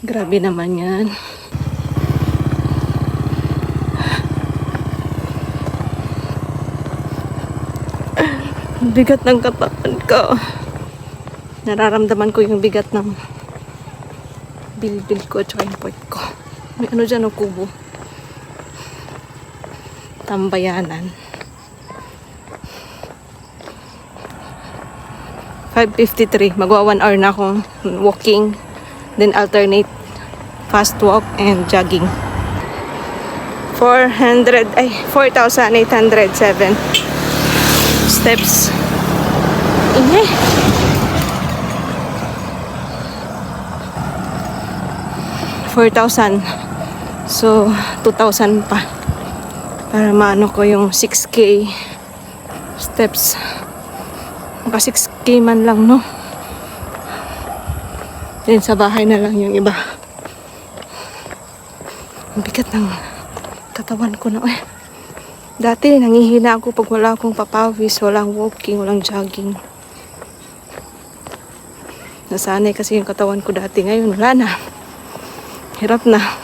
Grabe naman yan. Bigat ng katawan ko. Nararamdaman ko yung bigat ng bilbil ko at saka yung puwet ko. May ano dyan o kubo. Tambayanan. 5:53. Magwa 1 hour na akong walking. Then alternate fast walk and jogging. 4,807 steps. Ingay. $4,000. So, 2,000 pa. Para maano ko yung 6K steps. Maka 6K man lang, no? Then sa bahay na lang yung iba. Ang bigat ng katawan ko na. Dati nangihina ako pag wala akong papawis, walang walking, walang jogging. Nasanay kasi yung katawan ko dati. Ngayon wala na. Hirap na.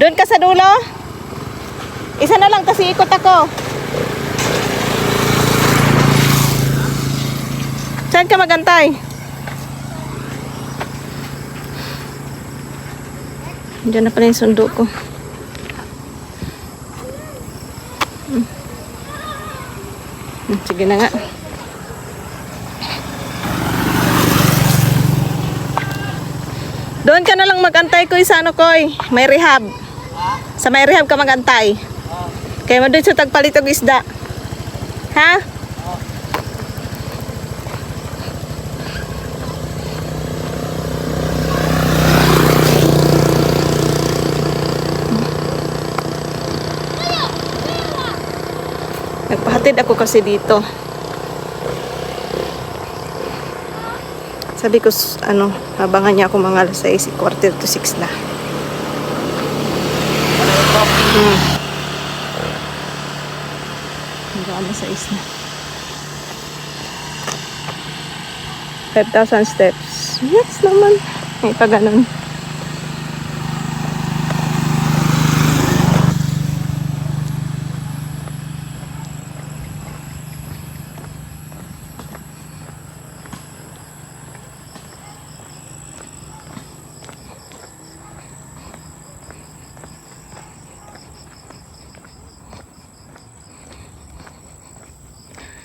Doon ka sa dulo? Isa na lang kasi ikot ako. Saan ka magantay? Diyan na pala yung sundo ko. Sige na nga. Doon ka na lang magantay ko sa ano koy. May rehab. Sa may rehab ka magantay. Kaya mo doon sa tagpalitog isda. Ha? Nagpahatid ako kasi dito. Sabi ko, abangan niya ako mga alas 6, 5:45 na. Hanggang alas 6 na. 5,000 steps. Yes naman. May pa ganun.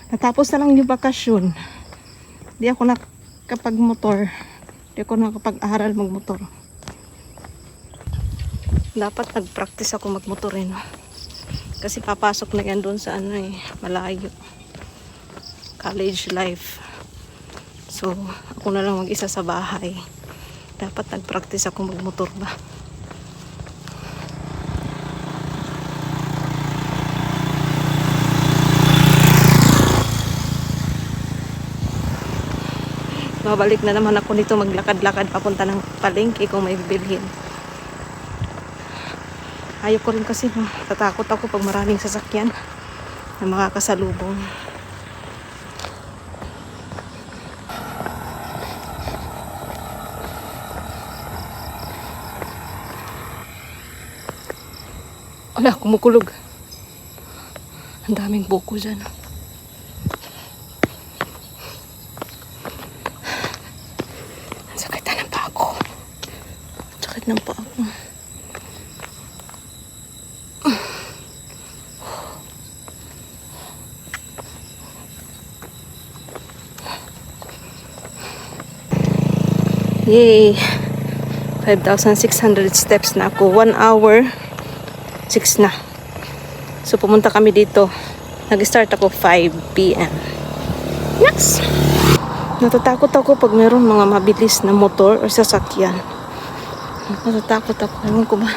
Natapos na lang yung bakasyon. Di ako nakapag-motor. Di ako nakapag-aral mag-motor. Dapat nag-practice ako mag-motor eh, no? Kasi papasok na yan doon sa malayo. College life. So, ako na lang mag-isa sa bahay. Dapat nag-practice ako mag-motor ba? Babalik na naman ako nito maglakad-lakad papunta ng palengke kung may bibilhin. Ayoko ko rin kasi tatakot ako pag maraming sasakyan na makakasalubong. Wala, kumukulog. Ang daming buko dyan. Ng paa ko. Yay! 5,600 steps na ako. 1 hour 6 na. So pumunta kami dito. Nag-start ako 5 PM. Yes! Natatakot ako pag meron mga mabilis na motor o sasakyan. Natatakot ako. Ewan ko ba?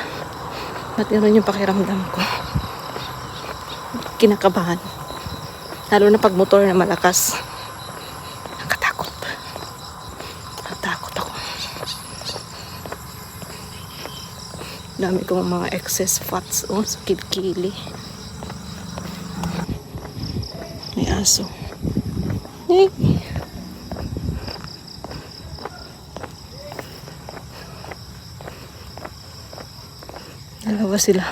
Ba't gano'n yung pakiramdam ko? Kinakabahan. Lalo na pag motor na malakas. Nakatakot. Nakatakot. Dami kong mga excess fats. Oh, sa kilikili. May aso. Hey. Dalawa sila.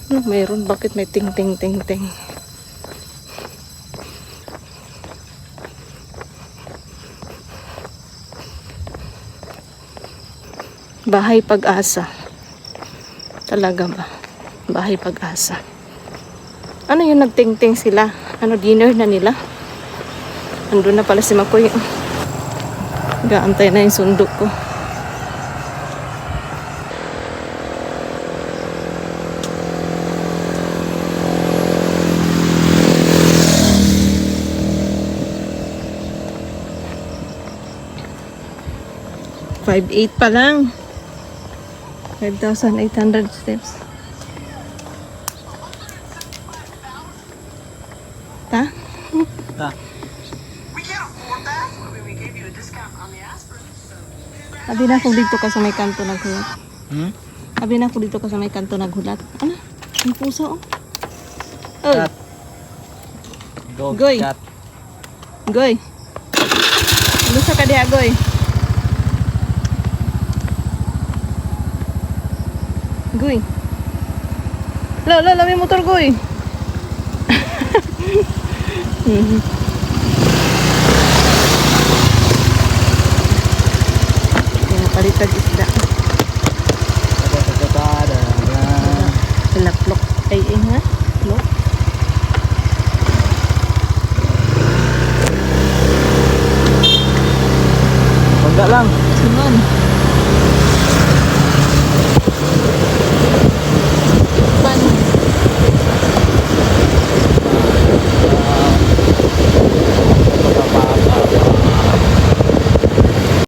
Ano meron? Bakit may ting ting ting ting? Bahay Pag-asa. Talaga ba? Bahay Pag-asa. Ano yung nagting-ting sila? Ano, dinner na nila? Andun na pala si Makoy. Gaantay na yung sundo ko. $5,800 pa lang. 5,800 steps. Ta? Ah, Sabi na ako dito ka sa may kanto naghulat. hmm? Sabi na ako dito ka sa may kanto naghulat. Ano? Ang puso oh. Oh, Cat. Dog Goy. cat. Goy. Ano sa kadiha, Goy? Goy. May motor, Goy. Kaya palitag isda. Laplok. Ay, nga. Plok. Pagda lang. Suman.